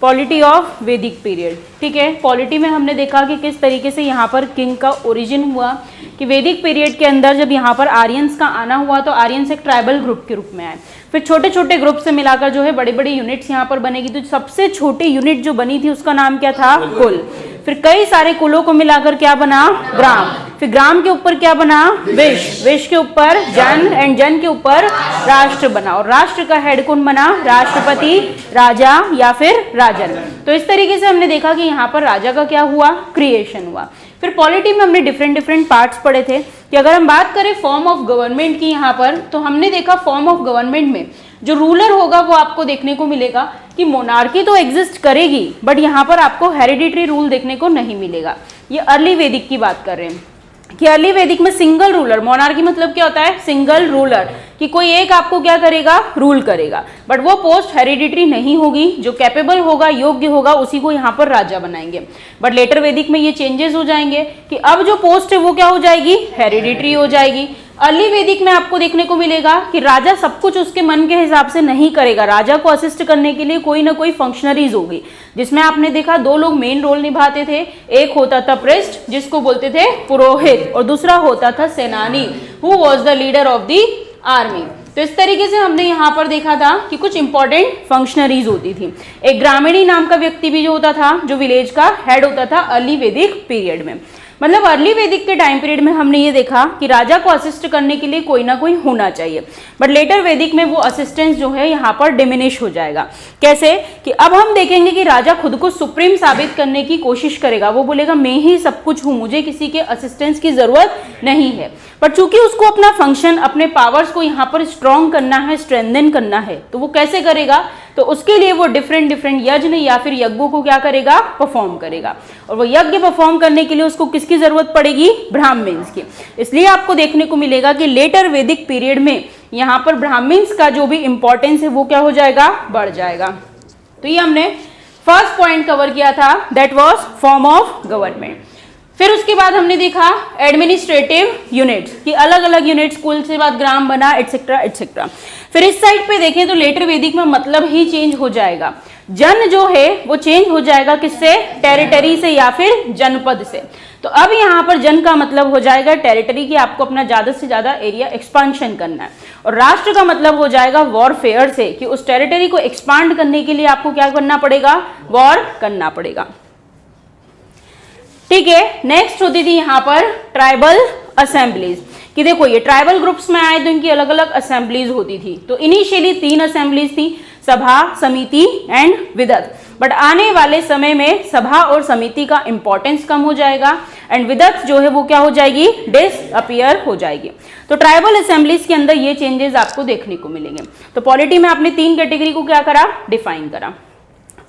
Polity of वैदिक period. ठीक है, पॉलिटी में हमने देखा कि किस तरीके से यहाँ पर किंग का ओरिजिन हुआ, कि वैदिक पीरियड के अंदर जब यहाँ पर आर्यंस का आना हुआ तो आर्यंस एक ट्राइबल ग्रुप के रूप में आए, फिर छोटे छोटे ग्रुप से मिलाकर जो है बड़ी बड़ी यूनिट्स यहाँ पर बनेगी। तो सबसे छोटी यूनिट जो बनी थी उसका नाम क्या था? कुल। फिर कई सारे कुलों को मिलाकर क्या बना? ग्राम। फिर ग्राम के ऊपर क्या बना? विश्व। विश्व के ऊपर जन, एंड जन के ऊपर राष्ट्र बना। और राष्ट्र का हेड कौन बना? राष्ट्रपति, राजा या फिर राजन। तो इस तरीके से हमने देखा कि यहाँ पर राजा का क्या हुआ? क्रिएशन हुआ। फिर पॉलिटी में हमने डिफरेंट पार्ट्स पढ़े थे कि अगर हम बात करें फॉर्म ऑफ गवर्नमेंट की यहाँ पर, तो हमने देखा फॉर्म ऑफ गवर्नमेंट में जो रूलर होगा वो आपको देखने को मिलेगा कि मोनार्की तो एग्जिस्ट करेगी, बट यहाँ पर आपको हेरिडिटरी रूल देखने को नहीं मिलेगा। ये अर्ली वैदिक की बात कर रहे हैं कि अर्ली वैदिक में सिंगल रूलर, मोनार्की मतलब क्या होता है? सिंगल रूलर, कि कोई एक आपको क्या करेगा? रूल करेगा, बट वो पोस्ट हेरिडिटरी नहीं होगी। जो कैपेबल होगा, योग्य होगा, उसी को यहाँ पर राजा बनाएंगे। बट लेटर वैदिक में ये चेंजेस हो जाएंगे कि अब जो पोस्ट है वो क्या हो जाएगी? हेरिडिटरी हो जाएगी। अर्ली वैदिक में आपको देखने को मिलेगा कि राजा सब कुछ उसके मन के हिसाब से नहीं करेगा। राजा को असिस्ट करने के लिए कोई ना कोई फंक्शनरीज होगी, जिसमें आपने देखा दो लोग मेन रोल निभाते थे। एक होता था प्रिस्ट, जिसको बोलते थे पुरोहित, और दूसरा होता था सेनानी, who was the leader of the army. तो इस तरीके से हमने यहाँ पर देखा था कि कुछ इंपॉर्टेंट फंक्शनरीज होती थी। एक ग्रामीणी नाम का व्यक्ति भी जो होता था, जो विलेज का हेड होता था अर्ली वैदिक पीरियड में। मतलब अर्ली वैदिक के टाइम पीरियड में हमने ये देखा कि राजा को असिस्ट करने के लिए कोई ना कोई होना चाहिए, बट लेटर वैदिक में वो असिस्टेंस जो है यहाँ पर डिमिनिश हो जाएगा। कैसे? कि अब हम देखेंगे कि राजा खुद को सुप्रीम साबित करने की कोशिश करेगा। वो बोलेगा मैं ही सब कुछ हूँ, मुझे किसी के असिस्टेंस की जरूरत नहीं है। बट चूंकि उसको अपना फंक्शन, अपने पावर्स को यहाँ पर स्ट्रॉन्ग करना है, स्ट्रेंथन करना है, तो वो कैसे करेगा? तो उसके लिए वो डिफरेंट यज्ञ या फिर यज्ञों को क्या करेगा? परफॉर्म करेगा। और वो यज्ञ परफॉर्म करने के लिए उसको किसकी जरूरत पड़ेगी? ब्राह्मण्स की। इसलिए आपको देखने को मिलेगा कि लेटर वैदिक पीरियड में यहाँ पर ब्राह्मण्स का जो भी इंपॉर्टेंस है वो क्या हो जाएगा? बढ़ जाएगा। तो ये हमने फर्स्ट पॉइंट कवर किया था, that was form of government. फिर उसके बाद हमने देखा एडमिनिस्ट्रेटिव यूनिट्स की अलग अलग यूनिट्स, कुल से बाद ग्राम बना, एटसेट्रा एटसेट्रा। फिर इस साइड पे देखें तो लेटर वैदिक में मतलब ही चेंज हो जाएगा। जन जो है वो चेंज हो जाएगा किससे? टेरिटरी से या फिर जनपद से। तो अब यहाँ पर जन का मतलब हो जाएगा टेरिटरी की, आपको अपना ज्यादा से ज्यादा एरिया एक्सपांशन करना है। और राष्ट्र का मतलब हो जाएगा वॉरफेयर से, कि उस टेरिटरी को एक्सपांड करने के लिए आपको क्या करना पड़ेगा? वॉर करना पड़ेगा। ठीक है, नेक्स्ट होती थी यहाँ पर ट्राइबल असेंबलीज, कि देखो ये ट्राइबल ग्रुप्स में आए तो इनकी अलग अलग असेंबलीज होती थी। तो इनिशियली 3 असेंबलीज थी, सभा, समिति एंड विदत। बट आने वाले समय में सभा और समिति का इंपॉर्टेंस कम हो जाएगा एंड विदत जो है वो क्या हो जाएगी? डिसअपीयर हो जाएगी। तो ट्राइबल असेंबलीज के अंदर ये चेंजेस आपको देखने को मिलेंगे। तो पॉलिटी में आपने 3 कैटेगरी को क्या करा? डिफाइन करा।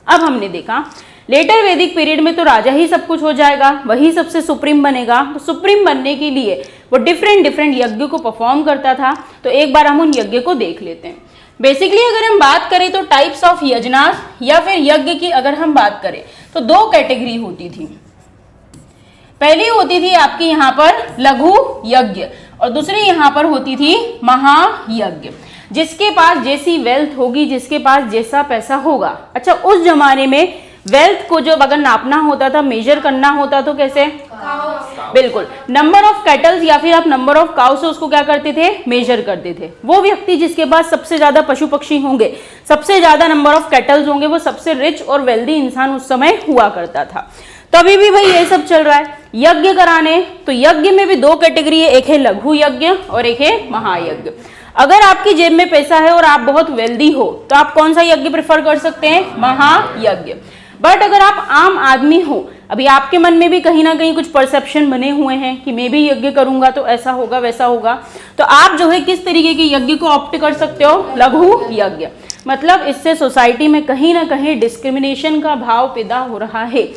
अब हमने देखा लेटर वैदिक पीरियड में तो राजा ही सब कुछ हो जाएगा, वही सबसे सुप्रीम बनेगा। तो सुप्रीम बनने के लिए वो डिफरेंट यज्ञ को परफॉर्म करता था। तो एक बार हम उन यज्ञ को देख लेते हैं। बेसिकली अगर हम बात करें तो टाइप्स ऑफ यज्ञास या फिर यज्ञ की अगर हम बात करें तो 2 कैटेगरी होती थी। पहली होती थी आपकी यहाँ पर लघु यज्ञ और दूसरी यहाँ पर होती थी महायज्ञ। जिसके पास जैसी वेल्थ होगी, जिसके पास जैसा पैसा होगा। अच्छा, उस जमाने में वेल्थ को जब अगर नापना होता था, मेजर करना होता तो कैसे? बिल्कुल, नंबर ऑफ कैटल्स या फिर आप नंबर ऑफ काउ से उसको क्या करते थे? मेजर करते थे। वो व्यक्ति जिसके पास सबसे ज्यादा पशु पक्षी होंगे, सबसे ज्यादा नंबर ऑफ कैटल्स होंगे, वो सबसे रिच और वेल्दी इंसान उस समय हुआ करता था। तभी भी भाई ये सब चल रहा है यज्ञ कराने। तो यज्ञ में भी 2 कैटेगरी है, एक है लघु यज्ञ और एक है महायज्ञ। अगर आपकी जेब में पैसा है और आप बहुत वेल्दी हो तो आप कौन सा यज्ञ प्रेफर कर सकते हैं? महायज्ञ। बट अगर आप आम आदमी हो, अभी आपके मन में भी कहीं ना कहीं कुछ परसेप्शन बने हुए हैं कि मैं भी यज्ञ करूंगा तो ऐसा होगा वैसा होगा, तो आप जो है किस तरीके के यज्ञ को ऑप्ट कर सकते हो? लघु यज्ञ। मतलब इससे सोसाइटी में कहीं ना कहीं डिस्क्रिमिनेशन का भाव पैदा हो रहा है।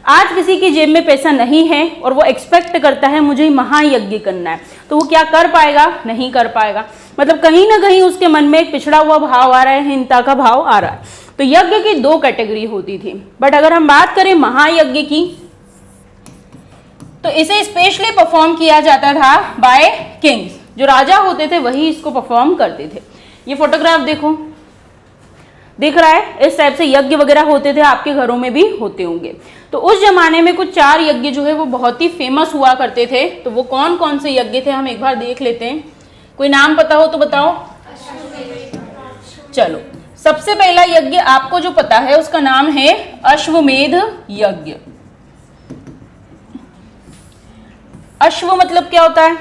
आज किसी की जेब में पैसा नहीं है और वो एक्सपेक्ट करता है मुझे महायज्ञ करना है, तो वो क्या कर पाएगा? नहीं कर पाएगा। मतलब कहीं ना कहीं उसके मन में एक पिछड़ा हुआ भाव आ रहा है, हीनता का भाव आ रहा है। तो यज्ञ की 2 कैटेगरी होती थी। बट अगर हम बात करें महायज्ञ की तो इसे स्पेशली परफॉर्म किया जाता था बाय किंग्स। जो राजा होते थे वही इसको परफॉर्म करते थे। ये फोटोग्राफ देखो, दिख रहा है? इस टाइप से यज्ञ वगैरह होते थे, आपके घरों में भी होते होंगे। तो उस जमाने में कुछ 4 यज्ञ जो है वो बहुत ही फेमस हुआ करते थे। तो वो कौन कौन से यज्ञ थे हम एक बार देख लेते हैं। कोई नाम पता हो तो बताओ। चलो, सबसे पहला यज्ञ आपको जो पता है उसका नाम है अश्वमेध यज्ञ। अश्व मतलब क्या होता है?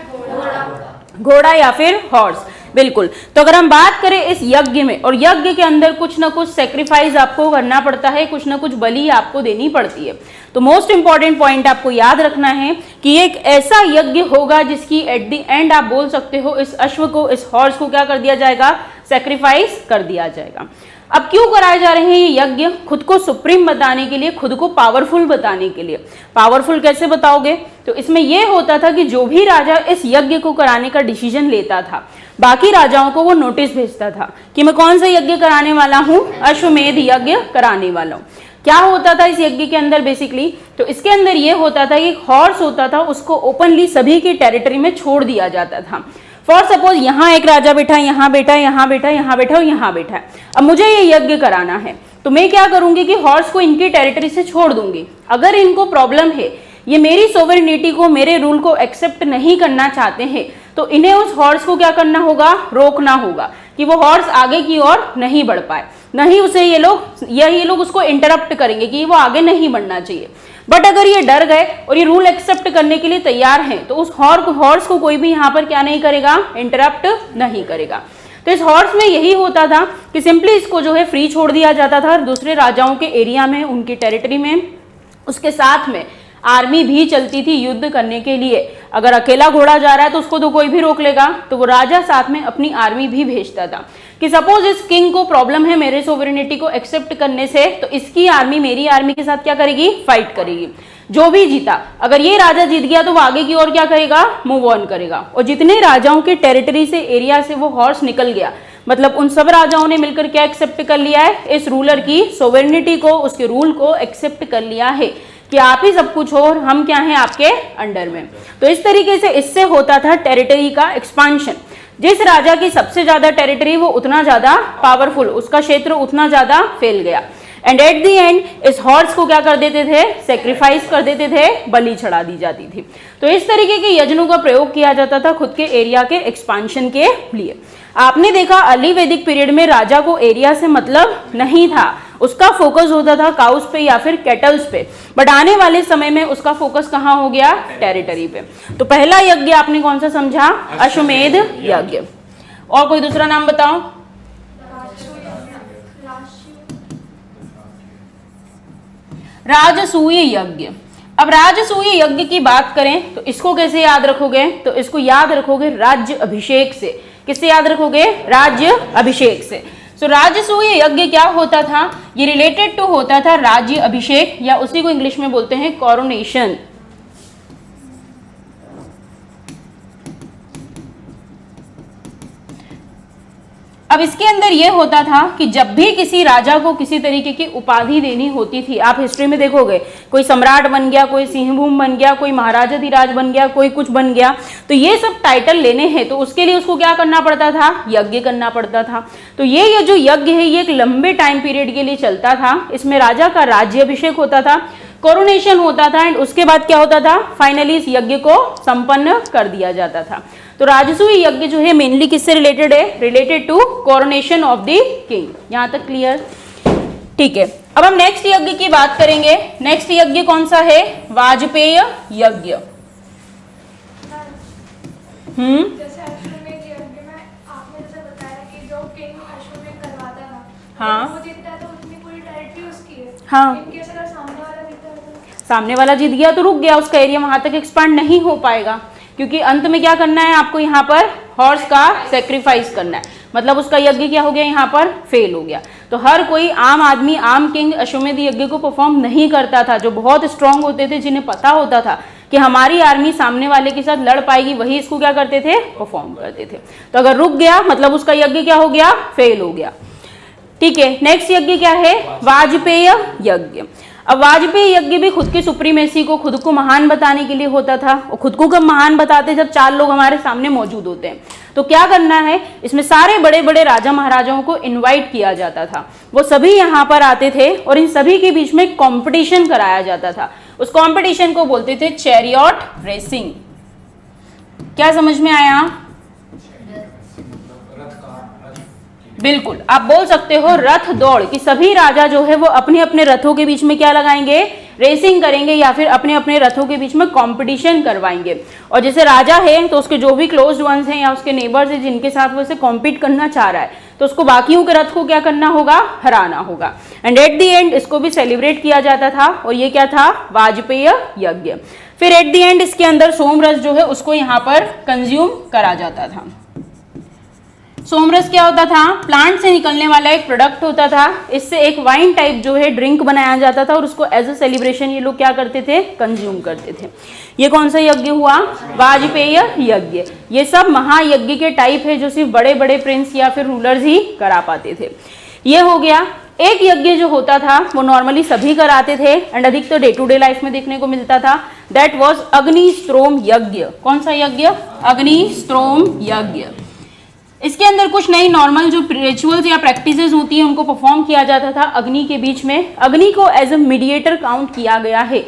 घोड़ा या फिर हॉर्स। बिल्कुल। तो अगर हम बात करें इस यज्ञ में, और यज्ञ के अंदर कुछ ना कुछ सेक्रीफाइस आपको करना पड़ता है, कुछ ना कुछ बलि आपको देनी पड़ती है। तो मोस्ट इंपॉर्टेंट पॉइंट आपको याद रखना है कि एक ऐसा यज्ञ होगा जिसकी एट द एंड आप बोल सकते हो इस अश्व को, इस हॉर्स को क्या कर दिया जाएगा? सेक्रीफाइस कर दिया जाएगा। अब क्यों कराए जा रहे हैं ये यज्ञ? खुद को सुप्रीम बताने के लिए, खुद को पावरफुल बताने के लिए। पावरफुल कैसे बताओगे? तो इसमें यह होता था कि जो भी राजा इस यज्ञ को कराने का डिसीजन लेता था, बाकी राजाओं को वो नोटिस भेजता था कि मैं कौन सा यज्ञ कराने वाला हूं, अश्वमेध यज्ञ कराने वाला हूं। क्या होता था इस यज्ञ के अंदर बेसिकली? तो इसके अंदर यह होता था कि हॉर्स होता था, उसको ओपनली सभी की टेरिटरी में छोड़ दिया जाता था। फॉर सपोज यहाँ एक राजा बैठा, यहाँ बैठा, यहाँ बैठा, यहाँ बैठा और यहाँ बैठा है। अब मुझे ये यज्ञ कराना है, तो मैं क्या करूंगी कि हॉर्स को इनकी टेरिटरी से छोड़ दूंगी। अगर इनको प्रॉब्लम है, ये मेरी सोवरेनिटी को, मेरे रूल को एक्सेप्ट नहीं करना चाहते हैं, तो इन्हें उस हॉर्स को क्या करना होगा? रोकना होगा कि वो हॉर्स आगे की ओर नहीं बढ़ पाए। नहीं उसे ये लोग उसको इंटरप्ट करेंगे कि वो आगे नहीं बढ़ना चाहिए। बट अगर ये डर गए और ये रूल एक्सेप्ट करने के लिए तैयार हैं, तो उस हॉर्स को कोई भी यहाँ पर क्या नहीं करेगा? इंटरप्ट नहीं करेगा। तो इस हॉर्स में यही होता था कि सिंपली इसको जो है फ्री छोड़ दिया जाता था दूसरे राजाओं के एरिया में, उनकी टेरिटरी में। उसके साथ में आर्मी भी चलती थी युद्ध करने के लिए। अगर अकेला घोड़ा जा रहा है तो उसको तो कोई भी रोक लेगा, तो वो राजा साथ में अपनी आर्मी भी भेजता था कि सपोज इस किंग को प्रॉब्लम है मेरे सोवरेनिटी को एक्सेप्ट करने से, तो इसकी आर्मी मेरी आर्मी के साथ क्या करेगी? फाइट करेगी। जो भी जीता, अगर ये राजा जीत गया तो वो आगे की ओर क्या करेगा? मूव ऑन करेगा। और जितने राजाओं के टेरिटरी से, एरिया से वो हॉर्स निकल गया, मतलब उन सब राजाओं ने मिलकर क्या एक्सेप्ट कर लिया है? इस रूलर की सोवरेनिटी को, उसके रूल को एक्सेप्ट कर लिया है कि आप ही सब कुछ हो और हम क्या हैं? आपके अंडर में। तो इस तरीके से इससे होता था टेरिटरी का एक्सपांशन। जिस राजा की सबसे ज्यादा टेरिटरी, वो उतना ज्यादा पावरफुल, उसका क्षेत्र उतना ज्यादा फैल गया। एंड एट द एंड इस हॉर्स को क्या कर देते थे? सेक्रीफाइस कर देते थे, बलि चढ़ा दी जाती थी। तो इस तरीके के यज्ञों का प्रयोग किया जाता था खुद के एरिया के एक्सपांशन के लिए। आपने देखा अर्ली वैदिक पीरियड में राजा को एरिया से मतलब नहीं था, उसका फोकस होता था काउस पे या फिर कैटल्स पे। बट आने वाले समय में उसका फोकस कहाँ हो गया? टेरिटरी पे। तो पहला यज्ञ आपने कौन सा समझा? अश्वमेध यज्ञ। और कोई दूसरा नाम बताओ। राजसूय यज्ञ। अब राजसूय यज्ञ की बात करें तो इसको कैसे याद रखोगे? तो इसको याद रखोगे राज्य अभिषेक से। किससे याद रखोगे? राज्य अभिषेक से। सो राजसूय यज्ञ क्या होता था? ये रिलेटेड टू होता था राज्य अभिषेक, या उसी को इंग्लिश में बोलते हैं कोरोनेशन। अब इसके अंदर यह होता था कि जब भी किसी राजा को किसी तरीके की उपाधि देनी होती थी, आप हिस्ट्री में देखोगे, कोई सम्राट बन गया, कोई सिंहभूम बन गया, कोई महाराजाधिराज बन गया, कोई कुछ बन गया, तो ये सब टाइटल लेने हैं तो उसके लिए उसको क्या करना पड़ता था? यज्ञ करना पड़ता था। तो ये जो यज्ञ है ये एक लंबे टाइम पीरियड के लिए चलता था। इसमें राजा का राज्याभिषेक होता था, कोरोनेशन होता था, एंड उसके बाद क्या होता था? फाइनली इस यज्ञ को संपन्न कर दिया जाता था। तो राजसूय यज्ञ जो है मेनली किससे रिलेटेड है? Related to coronation of the king. यहां तक क्लियर? ठीक है। अब हम नेक्स्ट यज्ञ की बात करेंगे। नेक्स्ट यज्ञ कौन सा है? वाजपेय यज्ञ। जैसे अश्वमेध यज्ञ में आपने जैसे बताया कि जो किंग अश्वमेध करवाता था, हाँ, वो जीतता है तो उतनी पूरी टेरिटरी उसकी है। हाँ, इनके अगर सामने वाला जीतता है तो सामने वाला जीत गया तो रुक गया, उसका एरिया वहां तक एक्सपांड नहीं हो पाएगा, क्योंकि अंत में क्या करना है आपको? यहाँ पर हॉर्स का सेक्रीफाइस करना है, मतलब उसका यज्ञ क्या हो गया? यहाँ पर फेल हो गया। तो हर कोई आम आदमी, आम किंग अश्वमेध यज्ञ को परफॉर्म नहीं करता था। जो बहुत स्ट्रांग होते थे, जिन्हें पता होता था कि हमारी आर्मी सामने वाले के साथ लड़ पाएगी, वही इसको क्या करते थे? परफॉर्म करते थे। तो अगर रुक गया मतलब उसका यज्ञ क्या हो गया? फेल हो गया। ठीक है। नेक्स्ट यज्ञ क्या है? वाजपेय यज्ञ। अब वाजपेयी यज्ञ भी खुद की सुप्रीमेसी को, खुद को महान बताने के लिए होता था। और खुद को कब महान बताते, जब 4 लोग हमारे सामने मौजूद होते हैं। तो क्या करना है, इसमें सारे बड़े बड़े राजा महाराजाओं को इनवाइट किया जाता था, वो सभी यहाँ पर आते थे और इन सभी के बीच में कंपटीशन कराया जाता था। उस कंपटीशन को बोलते थे चैरियट रेसिंग। क्या समझ में आया? बिल्कुल, आप बोल सकते हो रथ दौड़, कि सभी राजा जो है वो अपने अपने रथों के बीच में क्या लगाएंगे, रेसिंग करेंगे या फिर अपने अपने रथों के बीच में कंपटीशन करवाएंगे। और जैसे राजा है तो उसके जो भी क्लोज वंस हैं या उसके नेबर्स हैं जिनके साथ वो इसे कॉम्पीट करना चाह रहा है, तो उसको बाकियों के रथ को क्या करना होगा, हराना होगा। एंड एट द एंड इसको भी सेलिब्रेट किया जाता था, और ये क्या था, वाजपेयी यज्ञ। फिर एट द एंड इसके अंदर सोमरस जो है उसको यहाँ पर कंज्यूम करा जाता था। सोमरस क्या होता था, प्लांट से निकलने वाला एक प्रोडक्ट होता था। इससे एक वाइन टाइप जो है ड्रिंक बनाया जाता था और उसको एज अ सेलिब्रेशन ये लोग क्या करते थे, कंज्यूम करते थे। ये कौन सा यज्ञ हुआ, वाजपेयी यज्ञ। ये सब महायज्ञ के टाइप है जो सिर्फ बड़े बड़े प्रिंस या फिर रूलर्स ही करा पाते थे। ये हो गया। एक यज्ञ जो होता था वो नॉर्मली सभी कराते थे एंड अधिक तो डे टू डे लाइफ में देखने को मिलता था, दैट वॉज अग्निस्त्रोम यज्ञ। कौन सा यज्ञ, अग्निस्त्रोम यज्ञ। इसके अंदर कुछ नई नॉर्मल जो रिचुअल्स या प्रैक्टिसेस होती हैं उनको परफॉर्म किया जाता था अग्नि के बीच में। अग्नि को एज अ मीडिएटर काउंट किया गया है।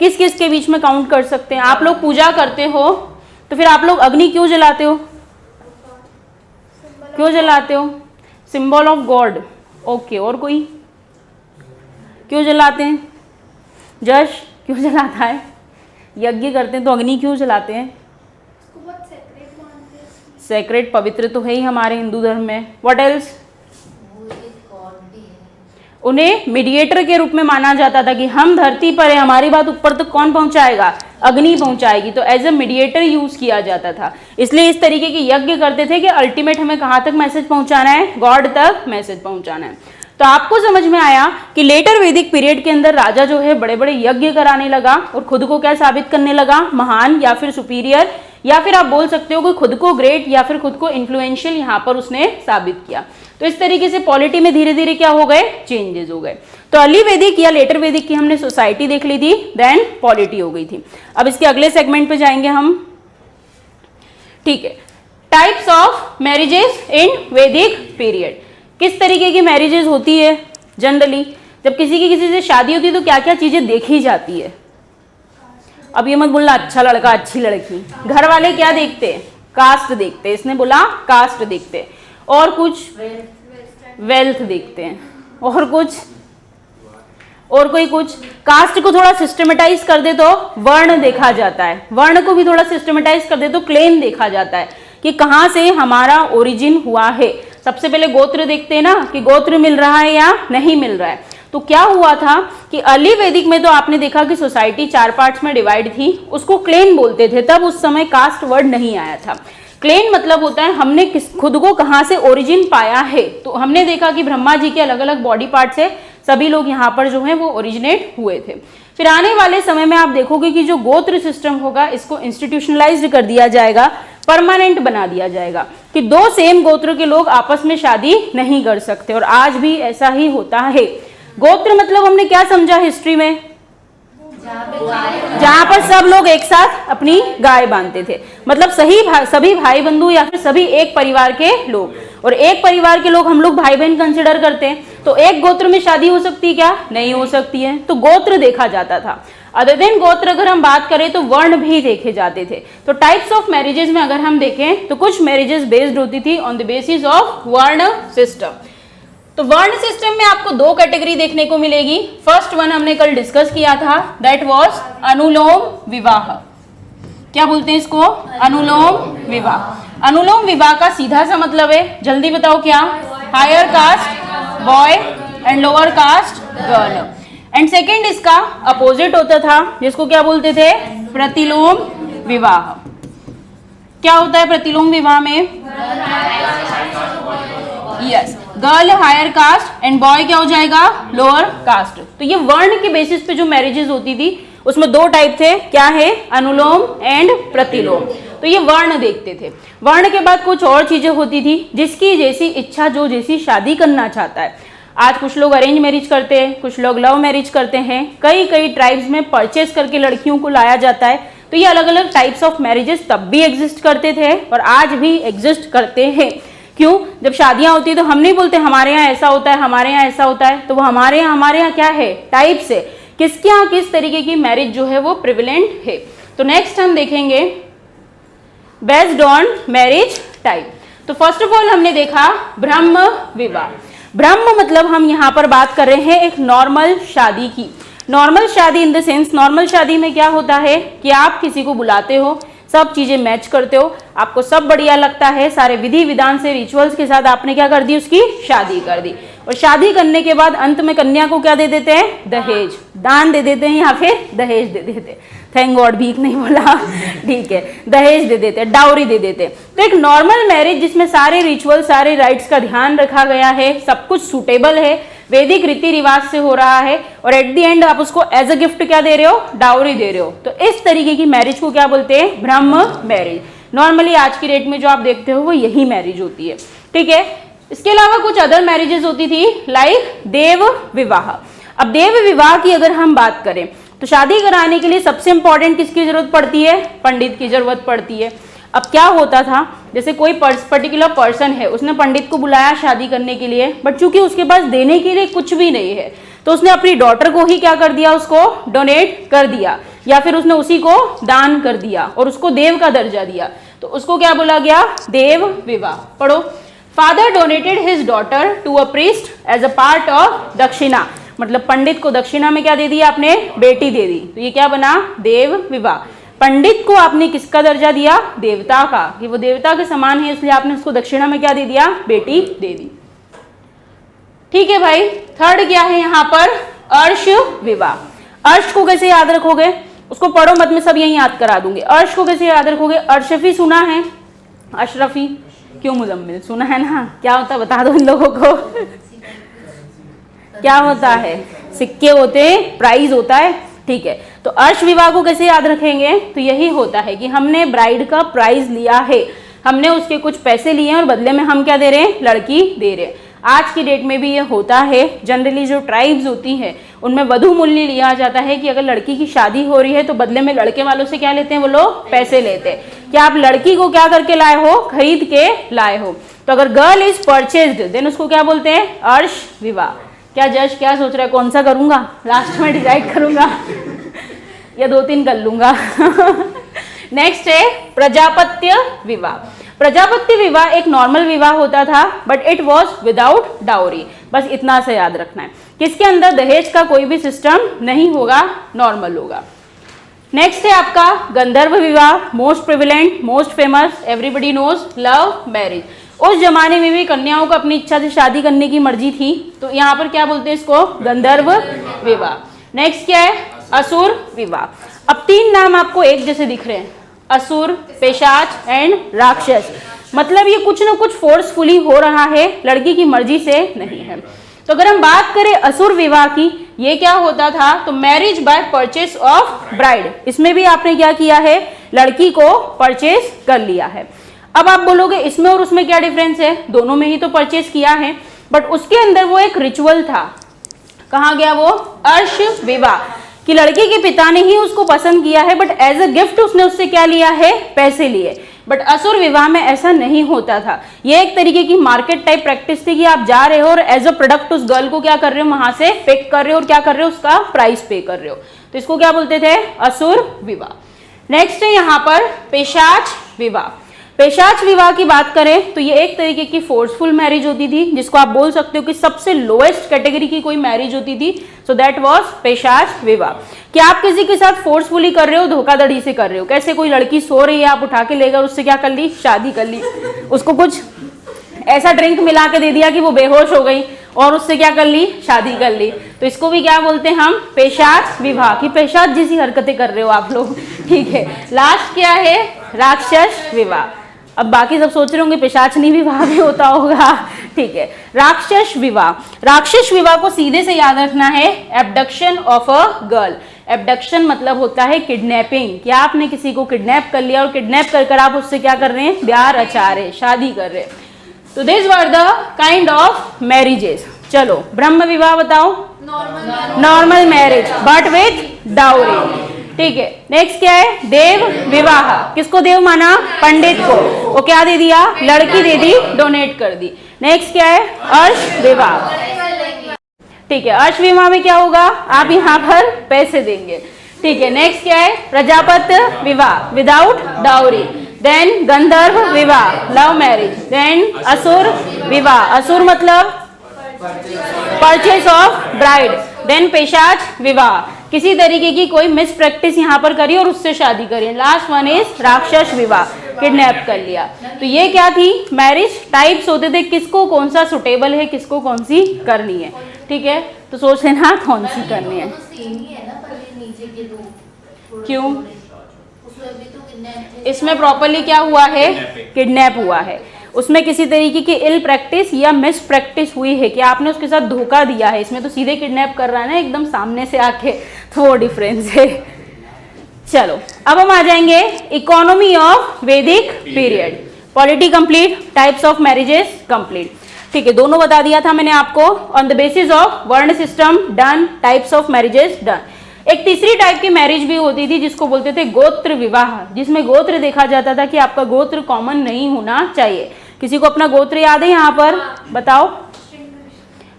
किस किस के बीच में काउंट कर सकते हैं, आप लोग पूजा करते हो तो फिर आप लोग अग्नि क्यों जलाते हो, क्यों जलाते हो, सिंबल ऑफ गॉड। ओके, और कोई क्यों जलाते हैं, जश क्यों जलाता है, यज्ञ करते हैं तो अग्नि क्यों जलाते हैं, सेक्रेट पवित्र तो है ही हमारे हिंदू धर्म में। व्हाट एल्स, उन्हें मीडिएटर के रूप में माना जाता था कि हम धरती पर है, हमारी बात ऊपर तक कौन पहुंचाएगा, अग्नि पहुंचाएगी। तो एज ए मीडिएटर यूज किया जाता था। इसलिए इस तरीके के यज्ञ करते थे कि अल्टीमेट हमें कहाँ तक मैसेज पहुंचाना है, गॉड तक मैसेज पहुंचाना है। तो आपको समझ में आया कि लेटर वैदिक पीरियड के अंदर राजा जो है बड़े बड़े यज्ञ कराने लगा और खुद को क्या साबित करने लगा, महान या फिर सुपीरियर, या फिर आप बोल सकते हो कि खुद को ग्रेट या फिर खुद को इन्फ्लुएंशियल यहाँ पर उसने साबित किया। तो इस तरीके से पॉलिटी में धीरे धीरे क्या हो गए, चेंजेस हो गए। तो अर्ली वैदिक या लेटर वैदिक की हमने सोसाइटी देख ली थी, देन पॉलिटी हो गई थी। अब इसके अगले सेगमेंट पे जाएंगे हम। ठीक है, टाइप्स ऑफ मैरिजेस इन वैदिक पीरियड। किस तरीके की मैरिजेस होती है जनरली, जब किसी की किसी से शादी होती है तो क्या क्या चीजें देखी जाती है। अब ये मत बोलना अच्छा लड़का अच्छी लड़की, घर वाले क्या देखते हैं, कास्ट देखते हैं। इसने बोला कास्ट देखते हैं, और कुछ वेल्थ देखते हैं, और कुछ, और कोई कुछ। कास्ट को थोड़ा सिस्टमेटाइज कर दे तो वर्ण देखा जाता है, वर्ण को भी थोड़ा सिस्टमेटाइज कर दे तो क्लेम देखा जाता है कि कहाँ से हमारा ओरिजिन हुआ है। सबसे पहले गोत्र देखते हैं ना, कि गोत्र मिल रहा है या नहीं मिल रहा है। तो क्या हुआ था कि अर्ली वैदिक में तो आपने देखा कि सोसाइटी 4 पार्ट्स में डिवाइड थी, उसको क्लेन बोलते थे। तब उस समय कास्ट वर्ड नहीं आया था। क्लेन मतलब होता है हमने खुद को कहाँ से ओरिजिन पाया है। तो हमने देखा कि ब्रह्मा जी के अलग अलग बॉडी पार्ट से सभी लोग यहाँ पर जो है वो ओरिजिनेट हुए थे। फिर आने वाले समय में आप देखोगे कि जो गोत्र सिस्टम होगा इसको इंस्टीट्यूशनलाइज्ड कर दिया जाएगा, परमानेंट बना दिया जाएगा कि 2 सेम गोत्र के लोग आपस में शादी नहीं कर सकते। और आज भी ऐसा ही होता है। गोत्र मतलब हमने क्या समझा हिस्ट्री में, जहां पर सब लोग एक साथ अपनी गाय बांधते थे। मतलब सभी भाई बंधु या फिर सभी एक परिवार के लोग, और एक परिवार के लोग हम लोग भाई बहन कंसिडर करते हैं। तो एक गोत्र में शादी हो सकती है क्या, नहीं हो सकती है। तो गोत्र देखा जाता था। अदर देन गोत्र अगर हम बात करें तो वर्ण भी देखे जाते थे। तो टाइप्स ऑफ मैरिजेस में अगर हम देखें तो कुछ मैरिजेस बेस्ड होती थी ऑन द बेसिस ऑफ वर्ण सिस्टम। तो वर्ण सिस्टम में आपको 2 कैटेगरी देखने को मिलेगी। फर्स्ट वन हमने कल डिस्कस किया था, दैट वाज अनुलोम विवाह। क्या बोलते हैं इसको, अनुलोम विवाह। अनुलोम विवाह का सीधा सा मतलब है, जल्दी बताओ क्या, higher caste boy and lower caste girl. And second इसका अपोजिट होता था जिसको क्या बोलते थे, प्रतिलोम विवाह। क्या होता है प्रतिलोम विवाह में, yes, girl higher caste and boy क्या हो जाएगा, लोअर कास्ट। तो ये वर्ण के बेसिस पे जो मैरिजेस होती थी उसमें 2 टाइप थे, क्या है, अनुलोम एंड प्रतिलोम। तो ये वर्ण देखते थे। वर्ण के बाद कुछ और चीजें होती थी, जिसकी जैसी इच्छा, जो जैसी शादी करना चाहता है। आज कुछ लोग अरेंज मैरिज करते हैं, कुछ लोग लव मैरिज करते हैं, कई कई ट्राइब्स में परचेस करके लड़कियों को लाया जाता है। तो ये अलग अलग टाइप्स ऑफ मैरिजेस तब भी एग्जिस्ट करते थे और आज भी एग्जिस्ट करते हैं। क्यों? जब शादियां होती है तो हम नहीं बोलते हमारे यहाँ ऐसा होता है, हमारे यहाँ ऐसा होता है, तो वो हमारे यहाँ क्या है, टाइप्स है, किसके यहाँ किस तरीके की मैरिज जो है वो प्रिविलेंट है। तो नेक्स्ट हम देखेंगे बेस्ड ऑन मैरिज टाइप। तो फर्स्ट ऑफ ऑल हमने देखा ब्रह्म विवाह। ब्रह्म मतलब हम यहाँ पर बात कर रहे हैं एक नॉर्मल शादी की। नॉर्मल शादी इन द सेंस, नॉर्मल शादी में क्या होता है कि आप किसी को बुलाते हो, सब चीजें मैच करते हो, आपको सब बढ़िया लगता है, सारे विधि विधान से रिचुअल्स के साथ आपने क्या कर दी, उसकी शादी कर दी। और शादी करने के बाद अंत में कन्या को क्या दे देते हैं, दहेज, दान दे देते हैं या फिर दहेज दे देते हैं। थैंक गॉड भीख नहीं बोला, ठीक है, दहेज दे देते, डाउरी दे देते। तो एक नॉर्मल मैरिज जिसमें सारे रिचुअल, सारे राइट्स का ध्यान रखा गया है, सब कुछ सुटेबल है, वैदिक रीति रिवाज से हो रहा है और एट द एंड आप उसको एज अ गिफ्ट क्या दे रहे हो, डाउरी दे रहे हो। तो इस तरीके की मैरिज को क्या बोलते हैं, ब्रह्म मैरिज। नॉर्मली आज की डेट में जो आप देखते हो वो यही मैरिज होती है, ठीक है। इसके अलावा कुछ अदर मैरिजेस होती थी लाइक देव विवाह। अब देव विवाह की अगर हम बात करें तो शादी कराने के लिए सबसे इंपॉर्टेंट किसकी जरूरत पड़ती है, पंडित की जरूरत पड़ती है। अब क्या होता था, जैसे कोई पर्टिकुलर पर्सन है, उसने पंडित को बुलाया शादी करने के लिए, बट चूंकि उसके पास देने के लिए कुछ भी नहीं है तो उसने अपनी डॉटर को ही क्या कर दिया, उसको डोनेट कर दिया या फिर उसने उसी को दान कर दिया और उसको देव का दर्जा दिया। तो उसको क्या बोला गया, देव विवाह। पढ़ो, father donated his daughter to a priest as a part of dakshina. मतलब पंडित को दक्षिणा में क्या दे दिया, आपने बेटी दे दी, तो ये क्या बना, देव विवाह। पंडित को आपने किसका दर्जा दिया, देवता का, कि वो देवता के समान है, इसलिए आपने उसको दक्षिणा में क्या दे दिया, बेटी दे दी। ठीक है भाई। थर्ड क्या है यहाँ पर, अर्श विवाह। अर्श को कैसे याद रखोगे, उसको पढ़ो मत, मैं सब यही याद करा दूंगी। अर्श को कैसे याद रखोगे, अर्शफी सुना है, अशरफी क्यों, मुजम्मिल सुना है ना, क्या होता है बता दो इन लोगों को क्या होता है, सिक्के होते हैं, प्राइज होता है, ठीक है। तो अर्श विवाह को कैसे याद रखेंगे, तो यही होता है कि हमने ब्राइड का प्राइज लिया है, हमने उसके कुछ पैसे लिए हैं और बदले में हम क्या दे रहे हैं, लड़की दे रहे हैं। आज की डेट में भी ये होता है। जनरली जो ट्राइब्स होती हैं उनमें वधू मूल्य लिया जाता है कि अगर लड़की की शादी हो रही है तो बदले में लड़के वालों से क्या लेते हैं, वो लोग पैसे लेते हैं। क्या आप लड़की को क्या करके लाए हो, खरीद के लाए हो। तो अगर गर्ल इज परचेज्ड देन उसको क्या बोलते हैं, अर्श विवाह। क्या जज क्या सोच रहा है, कौन सा करूंगा, लास्ट में डिसाइड करूंगा या 2-3 कर लूंगा नेक्स्ट है प्रजापत्य विवाह। प्रजापत्य विवाह एक नॉर्मल विवाह होता था but it was without dowry. बस इतना से याद रखना है, किसके अंदर दहेज का कोई भी सिस्टम नहीं होगा, नॉर्मल होगा। नेक्स्ट है आपका गंधर्व विवाह, most prevalent, most famous, everybody knows, love marriage. उस जमाने में भी कन्याओं को अपनी इच्छा से शादी करने की मर्जी थी, तो यहाँ पर क्या बोलते हैं इसको, गंधर्व विवाह। नेक्स्ट क्या है, असुर विवाह। अब 3 नाम आपको एक जैसे दिख रहे हैं, असुर, पेशाच एंड राक्षस। मतलब ये कुछ ना कुछ फोर्सफुली हो रहा है, लड़की की मर्जी से नहीं है। तो अगर हम बात करें असुर विवाह की, ये क्या होता था, तो marriage by purchase of bride. इसमें भी आपने क्या किया है, लड़की को परचेस कर लिया है। अब आप बोलोगे इसमें और उसमें क्या डिफरेंस है, दोनों में ही तो परचेस किया है, बट उसके अंदर वो एक रिचुअल था। कहाँ गया वो, अर्श विवाह, कि लड़के के पिता ने ही उसको पसंद किया है बट एज अ गिफ्ट उसने उससे क्या लिया है, पैसे लिए। बट असुर विवाह में ऐसा नहीं होता था, ये एक तरीके की मार्केट टाइप प्रैक्टिस थी कि आप जा रहे हो और एज अ प्रोडक्ट उस गर्ल को क्या कर रहे हो, वहां से पिक कर रहे हो और क्या कर रहे हो, उसका प्राइस पे कर रहे हो। तो इसको क्या बोलते थे, असुर विवाह। नेक्स्ट है यहाँ पर पेशाच विवाह। पेशाच विवाह की बात करें तो ये एक तरीके की फोर्सफुल मैरिज होती थी, जिसको आप बोल सकते हो कि सबसे लोएस्ट कैटेगरी की कोई मैरिज होती थी। सो दैट वाज पेशाच विवाह। कि आप किसी के साथ फोर्सफुली कर रहे हो, धोखाधड़ी से कर रहे हो। कैसे, कोई लड़की सो रही है, आप उठा के ले गए, उससे क्या कर ली, शादी कर ली। उसको कुछ ऐसा ड्रिंक मिला के दे दिया कि वो बेहोश हो गई और उससे क्या कर ली, शादी कर ली। तो इसको भी क्या बोलते हैं हम, पेशाच विवाह, की पेशाच जैसी हरकतें कर रहे हो आप लोग, ठीक है। लास्ट क्या है, राक्षस विवाह। अब बाकी सब सोच रहे होंगे पेशाचनी विवाह भी होता होगा, ठीक है। राक्षस विवाह, राक्षस विवाह को सीधे से याद रखना है, abduction of a girl. Abduction मतलब होता है किडनैपिंग, कि आपने किसी को किडनैप कर लिया और किडनैप कर कर आप उससे क्या कर रहे हैं, ब्याह रचा रहे, शादी कर रहे हैं। तो this were the kind of marriages. चलो ब्रह्म विवाह बताओ, normal marriage but with dowry. ठीक है, नेक्स्ट क्या है, देव विवाह, किसको देव माना, पंडित को, वो क्या दे दिया, लड़की दे दी, डोनेट कर दी। नेक्स्ट क्या है, अर्श विवाह। ठीक है, अर्श विवाह में क्या होगा, आप यहाँ पर पैसे देंगे। ठीक है, नेक्स्ट क्या है, प्रजापत विवाह विदाउट डाउरी। देन गंधर्व विवाह, लव मैरिज। देन असुर विवाह, असुर मतलब परचेस ऑफ ब्राइड। देन पेशाच विवाह, किसी तरीके की कोई मिस प्रैक्टिस यहाँ पर करी और उससे शादी करी। लास्ट वन इज राक्षस विवाह, किडनैप कर लिया। तो ये क्या थी, मैरिज टाइप्स होते थे, किसको कौन सा सुटेबल है, किसको कौन सी करनी है। ठीक है, तो सोच लेना कौन सी करनी है। क्यों, इसमें प्रॉपरली क्या हुआ है, किडनैप हुआ है। उसमें किसी तरीके की इल प्रैक्टिस या मिस प्रैक्टिस हुई है कि आपने उसके साथ धोखा दिया है। इसमें तो सीधे किडनैप कर रहा है ना, एकदम सामने से आके, तो वो डिफरेंस है। चलो अब हम आ जाएंगे इकोनॉमी ऑफ वैदिक period. Polity complete, types of marriages complete. ठीक है, दोनों बता दिया था मैंने आपको। ऑन द बेसिस ऑफ वर्ण system done, types of marriages done. एक तीसरी टाइप की मैरिज भी होती थी जिसको बोलते थे गोत्र विवाह, जिसमें गोत्र देखा जाता था कि आपका गोत्र कॉमन नहीं होना चाहिए। किसी को अपना गोत्र याद है यहाँ पर, बताओ।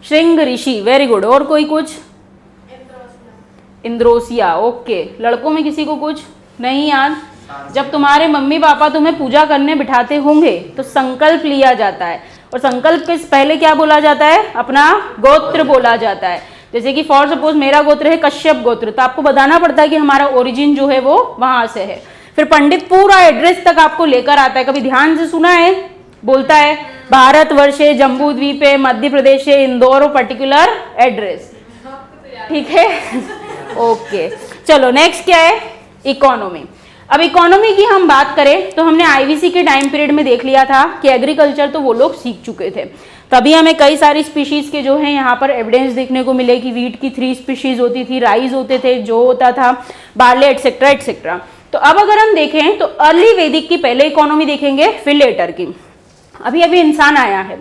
श्रृंग ऋषि, वेरी गुड। और कोई कुछ, इंद्रोसिया, ओके। लड़कों में किसी को कुछ नहीं याद। जब तुम्हारे मम्मी पापा तुम्हें पूजा करने बिठाते होंगे तो संकल्प लिया जाता है, और संकल्प के पहले क्या बोला जाता है, अपना गोत्र बोला जाता है। जैसे कि फॉर सपोज मेरा गोत्र है कश्यप गोत्र, तो आपको बताना पड़ता है कि हमारा ओरिजिन जो है वो वहां से है। फिर पंडित पूरा एड्रेस तक आपको लेकर आता है। कभी ध्यान से सुना है, बोलता है भारत वर्षे जम्बू द्वीपे मध्य प्रदेश इंदौर पर्टिकुलर एड्रेस। ठीक है, ओके। चलो नेक्स्ट क्या है, इकोनॉमी। अब इकोनॉमी की हम बात करें तो हमने आईवीसी के टाइम पीरियड में देख लिया था कि एग्रीकल्चर तो वो लोग सीख चुके थे। तभी हमें कई सारी स्पीशीज के जो है यहाँ पर एविडेंस देखने को मिले कि वीट की 3 स्पीशीज होती थी, राइस होते थे, जो होता था, बार्ले एटसेट्रा एटसेट्रा। तो अब अगर हम देखें तो अर्ली वैदिक की पहले इकोनॉमी देखेंगे, फिर लेटर की। अभी अभी इंसान आया है।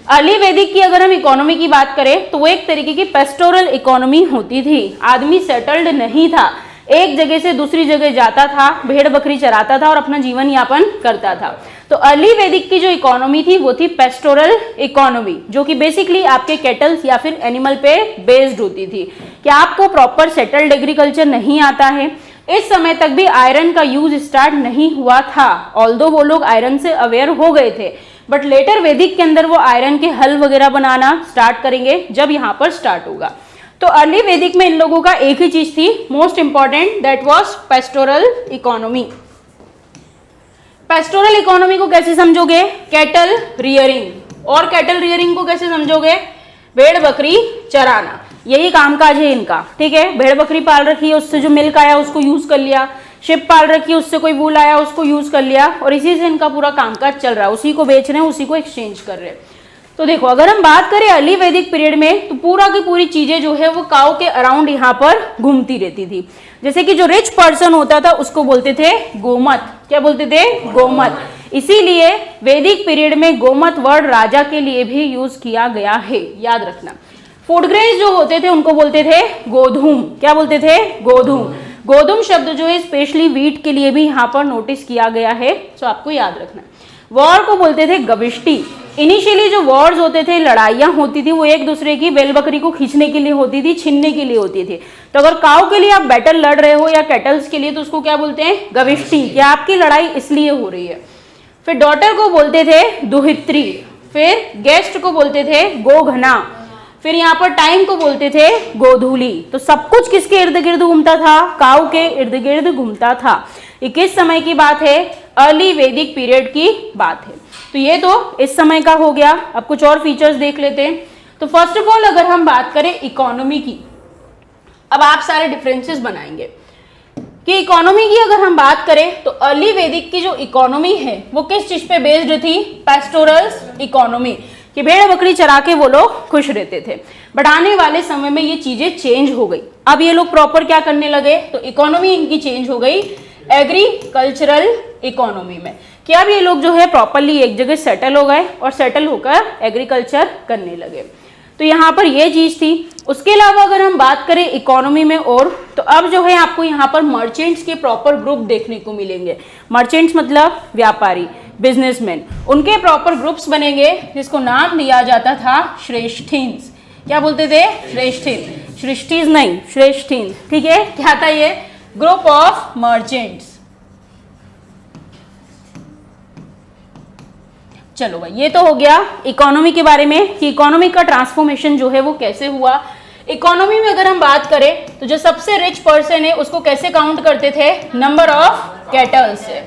अर्ली वैदिक की अगर हम इकोनॉमी की बात करें तो वो एक तरीके की पेस्टोरल इकोनॉमी होती थी। आदमी सेटल्ड नहीं था, एक जगह से दूसरी जगह जाता था, भेड़ बकरी चराता था और अपना जीवन यापन करता था। तो अर्ली वैदिक की जो इकोनॉमी थी वो थी पेस्टोरल इकोनॉमी, जो कि बेसिकली आपके कैटल्स या फिर एनिमल पे बेस्ड होती थी। कि आपको प्रॉपर सेटल्ड एग्रीकल्चर नहीं आता है। इस समय तक भी आयरन का यूज स्टार्ट नहीं हुआ था, ऑल्दो वो लोग आयरन से अवेयर हो गए थे, बट लेटर वैदिक के अंदर वो आयरन के हल वगैरह बनाना स्टार्ट करेंगे जब यहाँ पर स्टार्ट होगा। तो अर्ली वैदिक में इन लोगों का एक ही चीज थी most important, that was pastoral economy. Pastoral economy को कैसे समझोगे, कैटल रियरिंग। और कैटल रियरिंग को कैसे समझोगे, भेड़ बकरी चराना, यही कामकाज है इनका। ठीक है, भेड़ बकरी पाल रखी है, उससे जो मिल्क आया उसको यूज कर लिया, शिप पाल रखी है, उससे कोई वूल आया उसको यूज कर लिया, और इसी से इनका पूरा कामकाज चल रहा है, उसी को बेच रहे हैं, उसी को एक्सचेंज कर रहे हैं। तो देखो अगर हम बात करें अर्ली वैदिक पीरियड में तो पूरा की पूरी चीजें जो है वो काऊ के अराउंड यहाँ पर घूमती रहती थी। जैसे कि जो रिच पर्सन होता था उसको बोलते थे गोमत। क्या बोलते थे, गोमत। इसीलिए वैदिक पीरियड में गोमत वर्ड राजा के लिए भी यूज किया गया है, याद रखना। फूड ग्रेन्स जो होते थे उनको बोलते थे गोधूम। क्या बोलते थे, गोधूम। गोधूम शब्द जो है स्पेशली वीट के लिए भी यहाँ पर नोटिस किया गया है, तो आपको याद रखना। वॉर को बोलते थे गविष्टि। इनिशियली जो वॉर्स होते थे, लड़ाइयाँ होती थी, वो एक दूसरे की बैल बकरी को खींचने के लिए होती थी, छीनने के लिए होती थी। तो अगर काऊ के लिए आप बैटल लड़ रहे हो या कैटल्स के लिए तो उसको क्या बोलते हैं, गविष्टि, कि आपकी लड़ाई इसलिए हो रही है। फिर डॉटर को बोलते थे दुहित्री। फिर गेस्ट को बोलते थे गोघना। फिर यहाँ पर टाइम को बोलते थे गोधूली। तो सब कुछ किसके इर्द गिर्द घूमता था, काऊ के इर्द गिर्द घूमता था। ये किस समय की बात है, अर्ली वैदिक पीरियड की बात है। तो ये तो इस समय का हो गया। अब कुछ और फीचर्स देख लेते हैं। तो फर्स्ट ऑफ ऑल अगर हम बात करें इकोनॉमी की, अब आप सारे डिफरेंसेस बनाएंगे कि इकोनॉमी की अगर हम बात करें तो अर्ली वैदिक की जो इकोनॉमी है वो किस चीज पे बेस्ड थी, पेस्टोरल इकोनॉमी, कि भेड़ बकरी चरा के वो लोग खुश रहते थे। बट आने वाले समय में ये चीजें चेंज हो गई। अब ये लोग प्रॉपर क्या करने लगे, तो इकोनॉमी इनकी चेंज हो गई एग्रीकल्चरल इकोनॉमी में, कि अब ये लोग जो है प्रॉपरली एक जगह सेटल हो गए और सेटल होकर एग्रीकल्चर करने लगे। तो यहाँ पर ये चीज थी। उसके अलावा अगर हम बात करें इकोनॉमी में और, तो अब जो है आपको यहाँ पर मर्चेंट्स के प्रॉपर ग्रुप देखने को मिलेंगे। मर्चेंट्स मतलब व्यापारी, बिजनेसमैन, उनके प्रॉपर ग्रुप्स बनेंगे जिसको नाम दिया जाता था श्रेष्ठीन्स। क्या बोलते थे? श्रेष्ठीन, सृष्टिज नहीं, श्रेष्ठीन। ठीक है, क्या था ये? Group of merchants. चलो भाई, ये तो हो गया इकोनॉमी के बारे में कि इकोनॉमी का ट्रांसफॉर्मेशन जो है वो कैसे हुआ। इकोनॉमी में अगर हम बात करें तो जो सबसे रिच पर्सन है उसको कैसे काउंट करते थे? नंबर ऑफ कैटल से।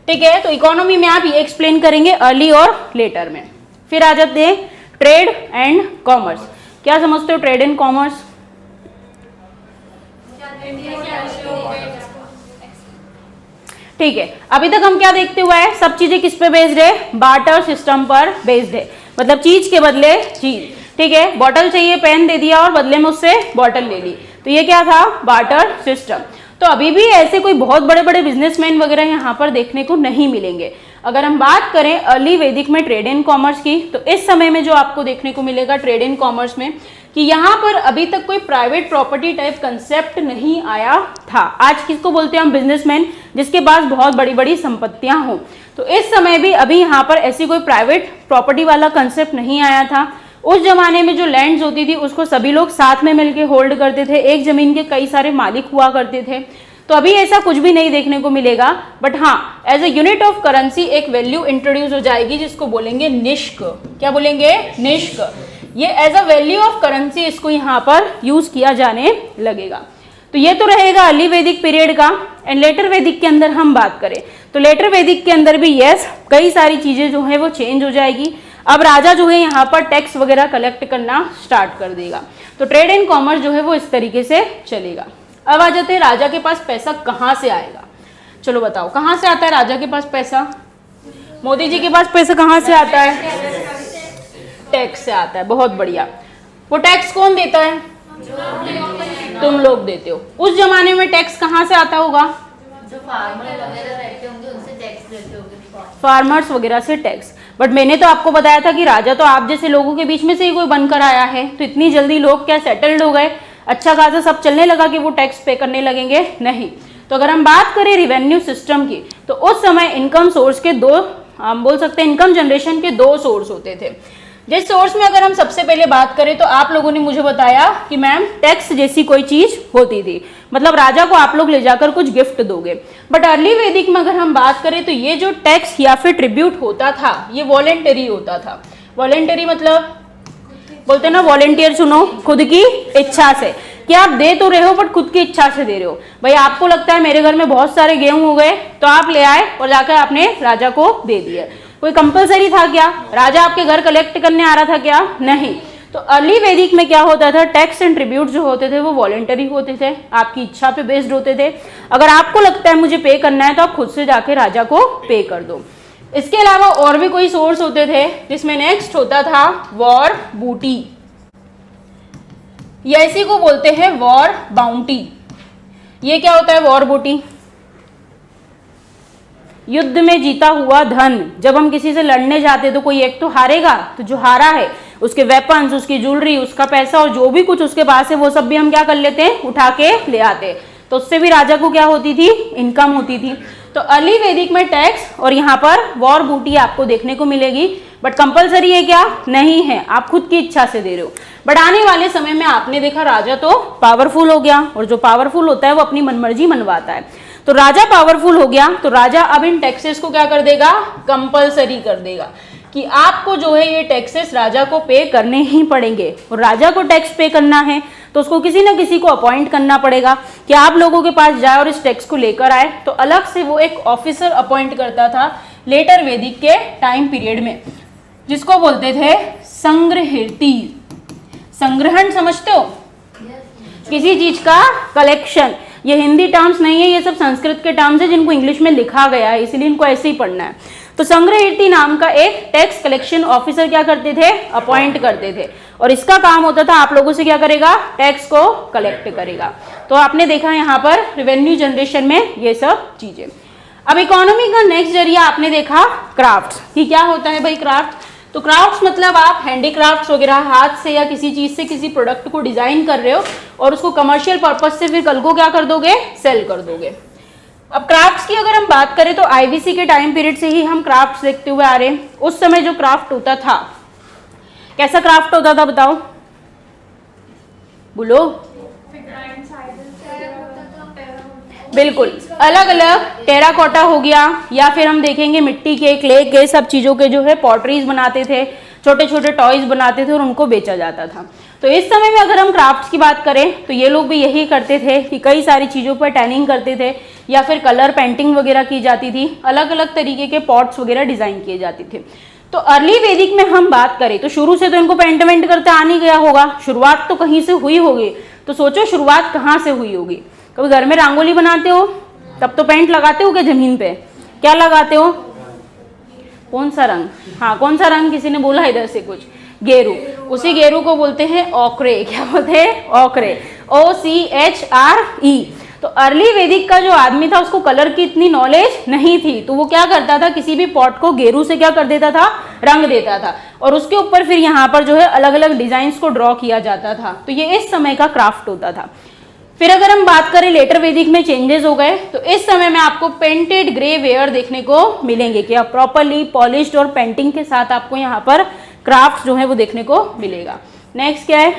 ठीक है, तो इकोनॉमी में आप ये एक्सप्लेन करेंगे अर्ली और लेटर में। फिर आ जाते हैं ट्रेड एंड कॉमर्स। क्या समझते हो ट्रेड एंड कॉमर्स? ठीक है, अभी तक हम क्या देखते हुए हैं? सब चीजें किस पे बेस्ड है? बार्टर सिस्टम पर बेस्ड है, मतलब चीज के बदले चीज। ठीक है, बॉटल चाहिए, पेन दे दिया और बदले में उससे बॉटल ले ली, तो ये क्या था? Barter system. तो अभी भी ऐसे कोई बहुत बड़े बड़े बिजनेसमैन वगैरह यहाँ पर देखने को नहीं मिलेंगे। अगर हम बात करें अर्ली वैदिक में ट्रेड एंड कॉमर्स की, तो इस समय में जो आपको देखने को मिलेगा ट्रेड एंड कॉमर्स में कि यहाँ पर अभी तक कोई प्राइवेट प्रॉपर्टी टाइप कंसेप्ट नहीं आया था। आज किसको बोलते हैं हम? बिजनेसमैन, जिसके पास बहुत बड़ी बड़ी संपत्तियां हों। तो इस समय भी अभी यहाँ पर ऐसी कोई प्राइवेट प्रॉपर्टी वाला कंसेप्ट नहीं आया था। उस जमाने में जो लैंड्स होती थी उसको सभी लोग साथ में मिलकर होल्ड करते थे, एक जमीन के कई सारे मालिक हुआ करते थे। तो अभी ऐसा कुछ भी नहीं देखने को मिलेगा, बट हाँ, as a unit of currency एक वैल्यू इंट्रोड्यूस हो जाएगी जिसको बोलेंगे निष्क। क्या बोलेंगे? निष्क। ये as a value of currency इसको यहाँ पर यूज किया जाने लगेगा। तो ये तो रहेगा अर्ली वैदिक पीरियड का। एंड लेटर वैदिक के अंदर हम बात करें तो लेटर वैदिक के अंदर भी यस, कई सारी चीजें जो है वो चेंज हो जाएगी। अब राजा जो है यहाँ पर टैक्स वगैरह कलेक्ट करना स्टार्ट कर देगा। तो ट्रेड एंड कॉमर्स जो है वो इस तरीके से चलेगा। अब आ जाते हैं राजा के पास पैसा कहाँ से आएगा। चलो बताओ, कहाँ से आता है राजा के पास पैसा? मोदी जी के पास पैसा कहाँ से आता है? टैक्स से आता है। बहुत बढ़िया। वो टैक्स कौन देता है? तुम लोग देते हो। उस जमाने में टैक्स कहाँ से आता होगा? जो फार्मर वगैरह रहते होंगे उनसे टैक्स देते होंगे, फार्मर्स वगैरह से टैक्स। बट मैंने तो आपको बताया था कि राजा तो आप जैसे लोगों के बीच में से ही कोई बनकर आया है, तो इतनी जल्दी लोग क्या सेटल्ड हो गए? अच्छा खासा सब चलने लगा कि वो टैक्स पे करने लगेंगे? नहीं। तो अगर हम बात करें रिवेन्यू सिस्टम की, तो उस समय इनकम सोर्स के दो, हम बोल सकते हैं इनकम जनरेशन के दो सोर्स होते थे। जिस सोर्स में अगर हम सबसे पहले बात करें तो आप लोगों ने मुझे बताया कि मैम टैक्स जैसी कोई चीज होती थी, मतलब राजा को आप लोग ले जाकर कुछ गिफ्ट दोगे। बट अर्ली वैदिक में अगर हम बात करें तो ये जो टैक्स या फिर ट्रिब्यूट होता था ये वॉलेंटरी होता था। वॉलेंटरी मतलब बोलते ना वॉलेंटियर चुनो, खुद की इच्छा से, कि आप दे तो रहे हो बट खुद की इच्छा से दे रहे हो। भाई आपको लगता है मेरे घर में बहुत सारे गेहूं हो गए तो आप ले आए और जाकर आपने राजा को दे दिया। कोई कंपलसरी था क्या? राजा आपके घर कलेक्ट करने आ रहा था क्या? नहीं। तो अर्ली वैदिक में क्या होता था? टैक्स एंड ट्रिब्यूट जो होते थे वो वॉलेंटरी होते थे, आपकी इच्छा पे बेस्ड होते थे। अगर आपको लगता है मुझे पे करना है तो आप खुद से जाके राजा को पे कर दो। इसके अलावा और भी कोई सोर्स होते थे, जिसमें नेक्स्ट होता था वॉर बूटी, या इसी को बोलते हैं वॉर बाउंटी। ये क्या होता है वॉर बूटी? युद्ध में जीता हुआ धन। जब हम किसी से लड़ने जाते तो कोई एक तो हारेगा, तो जो हारा है उसके वेपन्स, उसकी ज्वेलरी, उसका पैसा और जो भी कुछ उसके पास है वो सब भी हम क्या कर लेते हैं? उठा के ले आते। तो उससे भी राजा को क्या होती थी? इनकम होती थी। तो अर्ली वैदिक में टैक्स और यहाँ पर वॉर बूटी आपको देखने को मिलेगी, बट कंपलसरी है क्या? नहीं है, आप खुद की इच्छा से दे रहे हो। बट आने वाले समय में आपने देखा राजा तो पावरफुल हो गया, और जो पावरफुल होता है वो अपनी मनमर्जी मनवाता है। तो राजा पावरफुल हो गया तो राजा अब इन टैक्सेस को क्या कर देगा? कंपलसरी कर देगा कि आपको जो है ये टैक्सेस राजा को पे करने ही पड़ेंगे। और राजा को टैक्स पे करना है तो उसको किसी ना किसी को अपॉइंट करना पड़ेगा कि आप लोगों के पास जाए और इस टैक्स को लेकर आए। तो अलग से वो एक ऑफिसर अपॉइंट करता था लेटर वैदिक के टाइम पीरियड में, जिसको बोलते थे संग्रहिती। संग्रहण समझते हो? किसी चीज का कलेक्शन। ये हिंदी टर्म्स नहीं है, ये सब संस्कृत के टर्म्स है जिनको इंग्लिश में लिखा गया है, इसीलिए इनको ऐसे ही पढ़ना है। तो संग्रहिती नाम का एक टैक्स कलेक्शन ऑफिसर क्या करते थे? अपॉइंट करते थे, और इसका काम होता था आप लोगों से क्या करेगा? टैक्स को कलेक्ट करेगा। तो आपने देखा यहाँ पर रेवेन्यू जनरेशन में ये सब चीजें। अब इकोनॉमी का नेक्स्ट जरिया आपने देखा क्राफ्ट, कि क्या होता है भाई क्राफ्ट। तो क्राफ्ट्स मतलब आप हैंडीक्राफ्ट्स वगैरह हाथ से या किसी चीज से किसी प्रोडक्ट को डिजाइन कर रहे हो और उसको कमर्शियल पर्पज से फिर कल को क्या कर दोगे, सेल कर दोगे। अब क्राफ्ट्स की अगर हम बात करें तो आईवीसी के टाइम पीरियड से ही हम क्राफ्ट्स देखते हुए आ रहे हैं। उस समय जो क्राफ्ट होता था, कैसा क्राफ्ट होता था बताओ, बोलो। बिल्कुल अलग अलग, टेराकोटा हो गया या फिर हम देखेंगे मिट्टी के, क्ले के, सब चीजों के जो है पॉटरीज बनाते थे, छोटे छोटे टॉयज बनाते थे और उनको बेचा जाता था। तो इस समय में अगर हम क्राफ्ट्स की बात करें तो ये लोग भी यही करते थे कि कई सारी चीज़ों पर टैनिंग करते थे या फिर कलर पेंटिंग वगैरह की जाती थी, अलग अलग तरीके के पॉट्स वगैरह डिजाइन किए जाते थे। तो अर्ली वैदिक में हम बात करें तो शुरू से तो इनको पेंट करते आ नहीं गया होगा, शुरुआत तो कहीं से हुई होगी। तो सोचो शुरुआत कहाँ से हुई होगी। कभी घर में रंगोली बनाते हो तब तो पेंट लगाते हो क्या जमीन पे, क्या लगाते हो, कौन सा रंग, हाँ कौन सा रंग, किसी ने बोला इधर से कुछ, गेरू। उसी गेरू को बोलते हैं ओकरे, क्या बोलते हैं, ओकरे, OCHRE। तो अर्ली वैदिक का जो आदमी था उसको कलर की इतनी नॉलेज नहीं थी, तो वो क्या करता था, किसी भी पॉट को गेरू से क्या कर देता था, रंग देता था और उसके ऊपर फिर यहाँ पर जो है अलग अलग डिजाइन्स को ड्रॉ किया जाता था। तो ये इस समय का क्राफ्ट होता था। फिर अगर हम बात करें लेटर वैदिक में चेंजेस हो गए, तो इस समय में आपको पेंटेड ग्रे वेयर देखने को मिलेंगे कि आप प्रॉपरली पॉलिश्ड और पेंटिंग के साथ आपको यहाँ पर क्राफ्ट जो है वो देखने को मिलेगा। नेक्स्ट क्या है,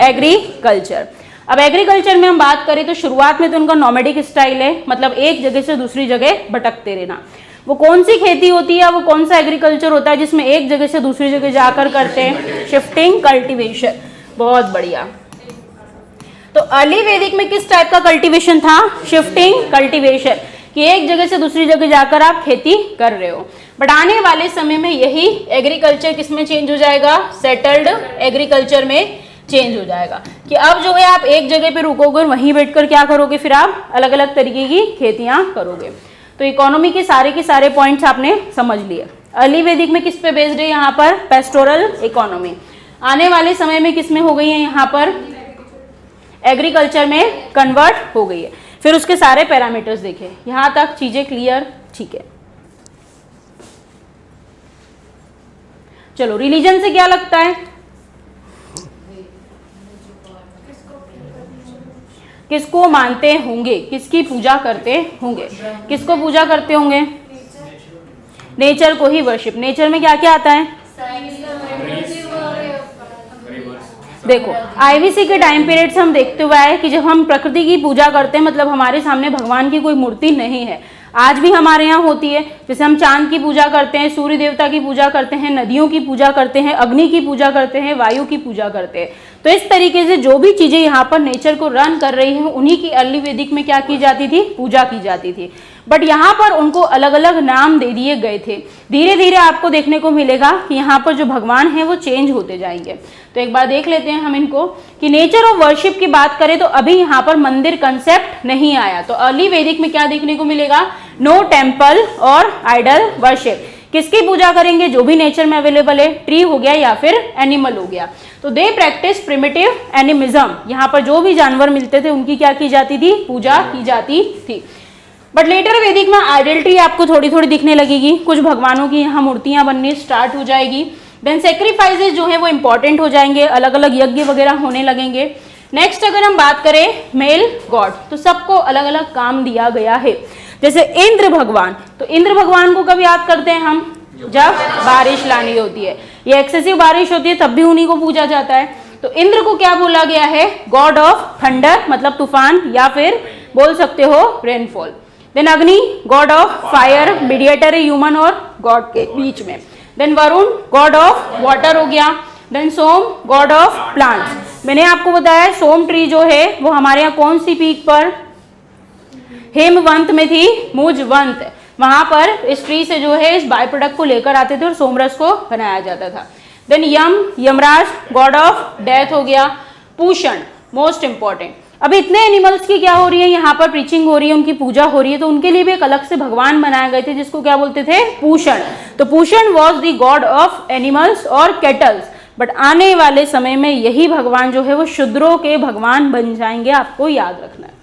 एग्रीकल्चर। अब एग्रीकल्चर में हम बात करें तो शुरुआत में तो उनका नॉमेडिक स्टाइल है, मतलब एक जगह से दूसरी जगह भटकते रहना। वो कौन सी खेती होती है, वो कौन सा एग्रीकल्चर होता है जिसमें एक जगह से दूसरी जगह जाकर करते हैं, शिफ्टिंग कल्टीवेशन। बहुत बढ़िया। तो अर्ली वैदिक में किस टाइप का कल्टीवेशन था, शिफ्टिंग कल्टीवेशन, कि एक जगह से दूसरी जगह जाकर आप खेती कर रहे हो। बट आने वाले समय में यही एग्रीकल्चर किस में चेंज हो जाएगा, सेटल्ड एग्रीकल्चर में चेंज हो जाएगा, कि अब जो है आप एक जगह पे रुकोगे, वहीं बैठकर क्या करोगे, फिर आप अलग अलग तरीके की खेतियां करोगे। तो इकोनॉमी के सारे पॉइंट्स आपने समझ लिए। अर्ली वैदिक में किस पे बेस्ड है, यहाँ पर पेस्टोरल इकोनॉमी। आने वाले समय में किस में हो गई है, यहाँ पर एग्रीकल्चर में कन्वर्ट हो गई है। फिर उसके सारे पैरामीटर्स देखे, यहां तक चीजें क्लियर, ठीक है। चलो रिलीजन से क्या लगता है, किसको मानते होंगे, किसकी पूजा करते होंगे, किसको पूजा करते होंगे, नेचर को ही वर्शिप। नेचर में क्या क्या आता है, देखो आईवीसी के टाइम पीरियड से हम देखते हुए आए कि जब हम प्रकृति की पूजा करते हैं, मतलब हमारे सामने भगवान की कोई मूर्ति नहीं है, आज भी हमारे यहाँ होती है। जैसे हम चांद की पूजा करते हैं, सूर्य देवता की पूजा करते हैं, नदियों की पूजा करते हैं, अग्नि की पूजा करते हैं, वायु की पूजा करते हैं। तो इस तरीके से जो भी चीजें यहाँ पर नेचर को रन कर रही हैं, उन्हीं की अर्ली वैदिक में क्या की जाती थी, पूजा की जाती थी। बट यहाँ पर उनको अलग अलग नाम दे दिए गए थे। धीरे धीरे आपको देखने को मिलेगा कि यहाँ पर जो भगवान है वो चेंज होते जाएंगे। तो एक बार देख लेते हैं हम इनको, कि नेचर ऑफ वर्शिप की बात करें तो अभी यहाँ पर मंदिर कंसेप्ट नहीं आया। तो अर्ली वैदिक में क्या देखने को मिलेगा, नो टेम्पल और आइडल वर्शिप। किसकी पूजा करेंगे, जो भी नेचर में अवेलेबल है, ट्री हो गया या फिर एनिमल हो गया। तो दे प्रैक्टिस प्रिमिटिव एनिमिज्म, यहाँ पर जो भी जानवर मिलते थे उनकी क्या की जाती थी, पूजा की जाती थी। बट लेटर वैदिक में आइडेंटिटी आपको थोड़ी थोड़ी दिखने लगेगी, कुछ भगवानों की यहाँ मूर्तियां बननी स्टार्ट हो जाएगी। देन सेक्रीफाइसेस जो है वो इंपॉर्टेंट हो जाएंगे, अलग अलग यज्ञ वगैरह होने लगेंगे। नेक्स्ट अगर हम बात करें मेल गॉड, तो सबको अलग अलग काम दिया गया है। जैसे इंद्र भगवान, तो इंद्र भगवान को कब याद करते हैं हम, जब बारिश लानी होती है, ये एक्सेसिव बारिश होती है तब भी उन्हीं को पूजा जाता है। तो इंद्र को क्या बोला गया है, गॉड ऑफ थंडर, मतलब तूफान, या फिर बोल सकते हो rainfall. Then Agni, god of fire, mediator है ह्यूमन और गॉड के बीच में। Then Varuna, god of water हो गया। Then Soma, god of plants. मैंने आपको बताया सोम ट्री जो है वो हमारे यहाँ कौन सी पीक पर, हेमवंत में थी, मुझवंत, वहां पर इस ट्री से जो है इस बाय प्रोडक्ट को लेकर आते थे और सोमरस को बनाया जाता था। Then Yama, Yamraj, god of death हो गया। Pushan, most important. अब इतने एनिमल्स की क्या हो रही है, यहाँ पर प्रीचिंग हो रही है, उनकी पूजा हो रही है, तो उनके लिए भी एक अलग से भगवान बनाए गए थे जिसको क्या बोलते थे, पूषण। तो Pushan was the God of animals और कैटल्स। बट आने वाले समय में यही भगवान जो है वो शूद्रों के भगवान बन जाएंगे, आपको याद रखना है।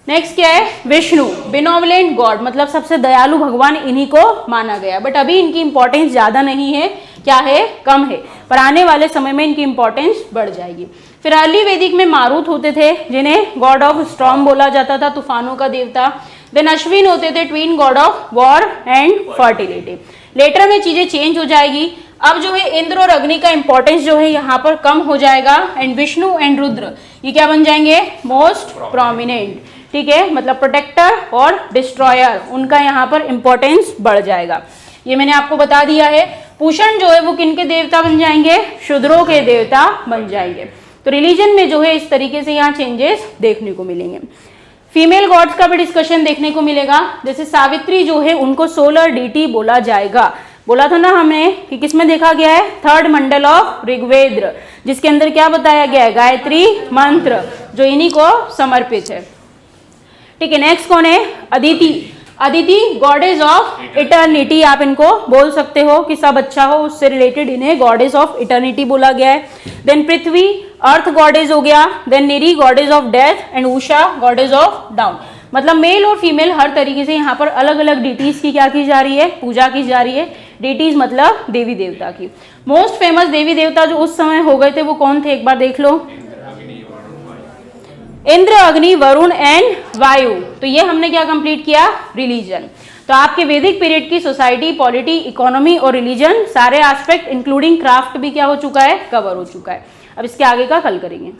नेक्स्ट क्या है, विष्णु, बिनोवलेंट गॉड, मतलब सबसे दयालु भगवान इन्हीं को माना गया। बट अभी इनकी इंपॉर्टेंस ज्यादा नहीं है, क्या है, कम है, पर आने वाले समय में इनकी इंपॉर्टेंस बढ़ जाएगी। फिर अर्ली वैदिक में मारुत होते थे जिन्हें गॉड ऑफ स्टॉर्म बोला जाता था, तूफानों का देवता। देन अश्विन होते थे twin god of war and fertility. Later में चीजें चेंज हो जाएगी, अब जो है इंद्र और अग्नि का इंपॉर्टेंस जो है यहाँ पर कम हो जाएगा, एंड विष्णु एंड रुद्र ये क्या बन जाएंगे, मोस्ट प्रोमिनेंट, ठीक है, मतलब प्रोटेक्टर और डिस्ट्रॉयर, उनका यहाँ पर इंपॉर्टेंस बढ़ जाएगा। ये मैंने आपको बता दिया है। पूषण जो है वो किनके देवता बन जाएंगे, शूद्रों के देवता बन जाएंगे। तो रिलीजन में जो है इस तरीके से यहाँ चेंजेस देखने को मिलेंगे। फीमेल गॉड्स का भी डिस्कशन देखने को मिलेगा, जैसे सावित्री जो है उनको सोलर डीटी बोला जाएगा। बोला था ना हमें कि किसमें देखा गया है, थर्ड मंडल ऑफ ऋग्वेद, जिसके अंदर क्या बताया गया है, गायत्री मंत्र, जो इन्हीं को समर्पित है। ठीक है, नेक्स्ट कौन है, Aditi. Aditi goddess of eternity, आप इनको बोल सकते हो कि सब अच्छा हो उससे रिलेटेड इन्हें गॉडेस ऑफ इटर्निटी बोला गया है। देन पृथ्वी अर्थ गॉडेस हो गया, देन निरी goddess of death and Usha goddess of down. मतलब मेल और फीमेल हर तरीके से यहाँ पर अलग अलग डिटीज की क्या की जा रही है, पूजा की जा रही है। डिटीज मतलब देवी देवता की। मोस्ट फेमस देवी देवता जो उस समय हो गए थे वो कौन थे, एक बार देख लो, इंद्र, अग्नि, वरुण एंड वायु। तो ये हमने क्या कंप्लीट किया, रिलीजन। तो आपके वैदिक पीरियड की सोसाइटी, पॉलिटी, इकोनॉमी और रिलीजन सारे एस्पेक्ट इंक्लूडिंग क्राफ्ट भी क्या हो चुका है, कवर हो चुका है। अब इसके आगे का कल करेंगे।